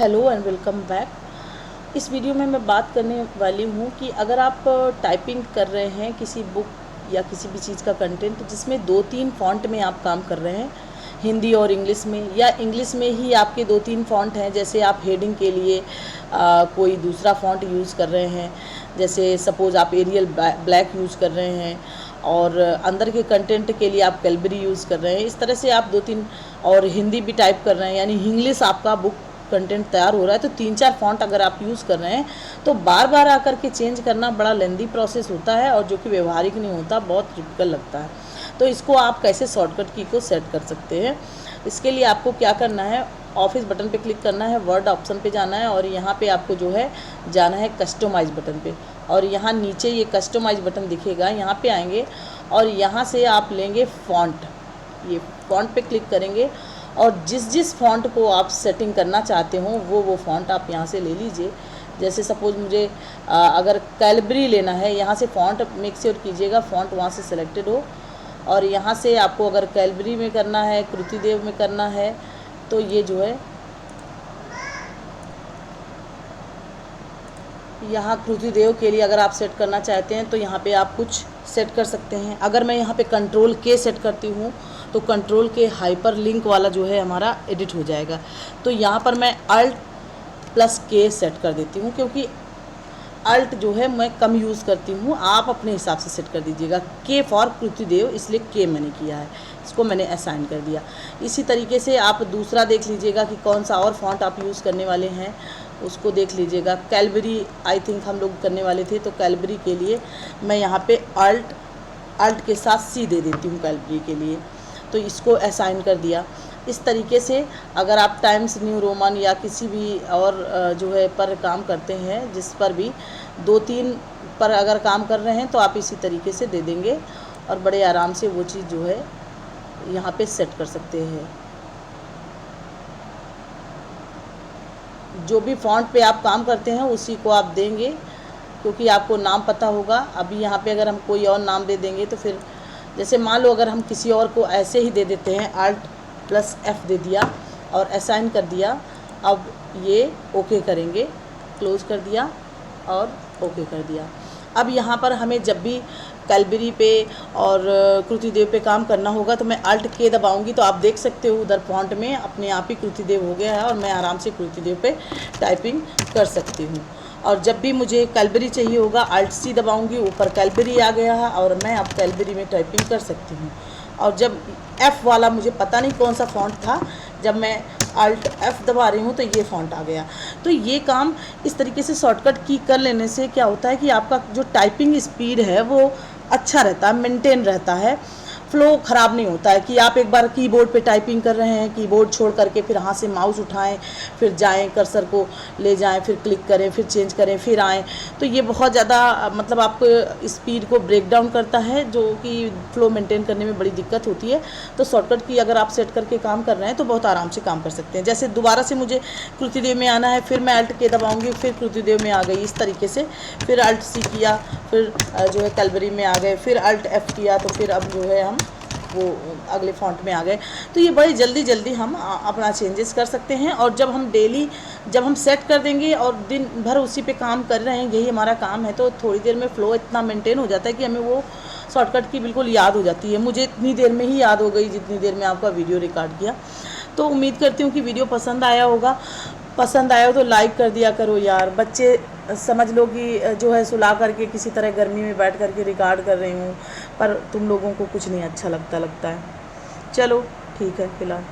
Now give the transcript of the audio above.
Hello and welcome back. इस video में मैं बात करने वाली हूँ कि अगर आप टाइपिंग कर रहे हैं किसी बुक या किसी भी चीज़ का कंटेंट जिसमें 2-3 फ़ॉन्ट में आप काम कर रहे हैं, हिंदी और इंग्लिश में, या इंग्लिश में ही आपके 2-3 फ़ॉन्ट हैं, जैसे आप हेडिंग के लिए कोई दूसरा फ़ॉन्ट यूज़ कर रहे हैं, जैसे सपोज़ आप एरियल ब्लैक यूज़ कर रहे हैं और अंदर के कंटेंट के लिए आप कैलबरी यूज़ कर रहे हैं। इस तरह से आप 2-3 और हिंदी भी टाइप कर रहे हैं, यानी इंग्लिश आपका बुक कंटेंट तैयार हो रहा है, तो 3-4 फ़ॉन्ट अगर आप यूज़ कर रहे हैं तो बार बार आकर के चेंज करना बड़ा लेंदी प्रोसेस होता है और जो कि व्यवहारिक नहीं होता, बहुत टिपिकल लगता है। तो इसको आप कैसे शॉर्टकट की को सेट कर सकते हैं, इसके लिए आपको क्या करना है, ऑफिस बटन पे क्लिक करना है, वर्ड ऑप्शन पे जाना है और यहाँ पे आपको जो है जाना है कस्टमाइज़ बटन पे, और यहाँ नीचे ये कस्टमाइज़ बटन दिखेगा, यहाँ पे आएंगे और यहाँ से आप लेंगे फ़ॉन्ट, ये फ़ॉन्ट पे क्लिक करेंगे और जिस फ़ॉन्ट को आप सेटिंग करना चाहते हो वो फ़ॉन्ट आप यहाँ से ले लीजिए। जैसे सपोज़ मुझे अगर कैलबरी लेना है, यहाँ से फ़ॉन्ट मेक श्योर कीजिएगा फ़ॉन्ट वहाँ से सिलेक्टेड हो, और यहाँ से आपको अगर कैलबरी में करना है, कृतिदेव में करना है, तो ये जो है यहाँ कृतिदेव के लिए अगर आप सेट करना चाहते हैं तो यहाँ पे आप कुछ सेट कर सकते हैं। अगर मैं यहाँ पे कंट्रोल के सेट करती हूँ तो कंट्रोल के हाइपर लिंक वाला जो है हमारा एडिट हो जाएगा। तो यहाँ पर मैं अल्ट प्लस के सेट कर देती हूँ, क्योंकि अल्ट जो है मैं कम यूज़ करती हूँ, आप अपने हिसाब से सेट कर दीजिएगा। के फॉर कृतिदेव, इसलिए के मैंने किया है, इसको मैंने असाइन कर दिया। इसी तरीके से आप दूसरा देख लीजिएगा कि कौन सा और फॉन्ट आप यूज़ करने वाले हैं, उसको देख लीजिएगा। कैलबरी आई थिंक हम लोग करने वाले थे, तो कैलबरी के लिए मैं यहाँ पे अल्ट के साथ सी दे देती हूँ कैलबरी के लिए, तो इसको असाइन कर दिया। इस तरीके से अगर आप टाइम्स न्यू रोमन या किसी भी और जो है पर काम करते हैं, जिस पर भी 2-3 पर अगर काम कर रहे हैं, तो आप इसी तरीके से दे देंगे और बड़े आराम से वो चीज़ जो है यहाँ पे सेट कर सकते हैं। जो भी फ़ॉन्ट पे आप काम करते हैं उसी को आप देंगे, क्योंकि आपको नाम पता होगा। अभी यहाँ पे अगर हम कोई और नाम दे देंगे तो फिर, जैसे मान लो अगर हम किसी और को ऐसे ही दे देते हैं, अल्ट प्लस एफ दे दिया और असाइन कर दिया, अब ये ओके करेंगे, क्लोज कर दिया और ओके कर दिया। अब यहाँ पर हमें जब भी कैलबरी पे और कृतिदेव पे काम करना होगा तो मैं अल्ट के दबाऊंगी, तो आप देख सकते हो उधर फॉन्ट में अपने आप ही कृतिदेव हो गया है और मैं आराम से कृतिदेव पे टाइपिंग कर सकती हूँ। और जब भी मुझे कैलबरी चाहिए होगा, अल्ट सी दबाऊंगी, ऊपर कैलबरी आ गया है और मैं अब कैलबरी में टाइपिंग कर सकती हूँ। और जब एफ़ वाला मुझे पता नहीं कौन सा फ़ॉन्ट था, जब मैं अल्ट एफ़ दबा रही हूँ तो ये फ़ॉन्ट आ गया। तो ये काम इस तरीके से शॉर्टकट की कर लेने से क्या होता है कि आपका जो टाइपिंग स्पीड है वो अच्छा रहता है, मेंटेन रहता है, फ़्लो ख़राब नहीं होता है कि आप एक बार कीबोर्ड पे टाइपिंग कर रहे हैं, कीबोर्ड छोड़ करके फिर हाथ से माउस उठाएं, फिर जाएं, कर्सर को ले जाएं, फिर क्लिक करें, फिर चेंज करें, फिर आएं, तो ये बहुत ज़्यादा मतलब आपको स्पीड को ब्रेक डाउन करता है, जो कि फ़्लो मेंटेन करने में बड़ी दिक्कत होती है। तो शॉर्टकट की अगर आप सेट करके काम कर रहे हैं तो बहुत आराम से काम कर सकते हैं। जैसे दोबारा से मुझे कृतिदेव में आना है, फिर मैं अल्ट के दबाऊँगी, फिर कृतिदेव में आ गई, इस तरीके से फिर अल्ट सी किया, फिर जो है कैलबरी में आ गए, फिर अल्ट एफ़ किया, तो फिर अब जो है हम वो अगले फ़ॉन्ट में आ गए। तो ये बड़ी जल्दी हम अपना चेंजेस कर सकते हैं। और जब हम डेली जब हम सेट कर देंगे और दिन भर उसी पे काम कर रहे हैं, यही हमारा काम है, तो थोड़ी देर में फ़्लो इतना मेंटेन हो जाता है कि हमें वो शॉर्टकट की बिल्कुल याद हो जाती है। मुझे इतनी देर में ही याद हो गई जितनी देर में आपका वीडियो रिकॉर्ड किया। तो उम्मीद करती हूँ कि वीडियो पसंद आया होगा। पसंद आया हो तो लाइक कर दिया करो यार। बच्चे समझ लो कि जो है सुला करके किसी तरह गर्मी में बैठ करके रिकॉर्ड कर रही हूँ, पर तुम लोगों को कुछ नहीं अच्छा लगता है। चलो ठीक है फ़िलहाल।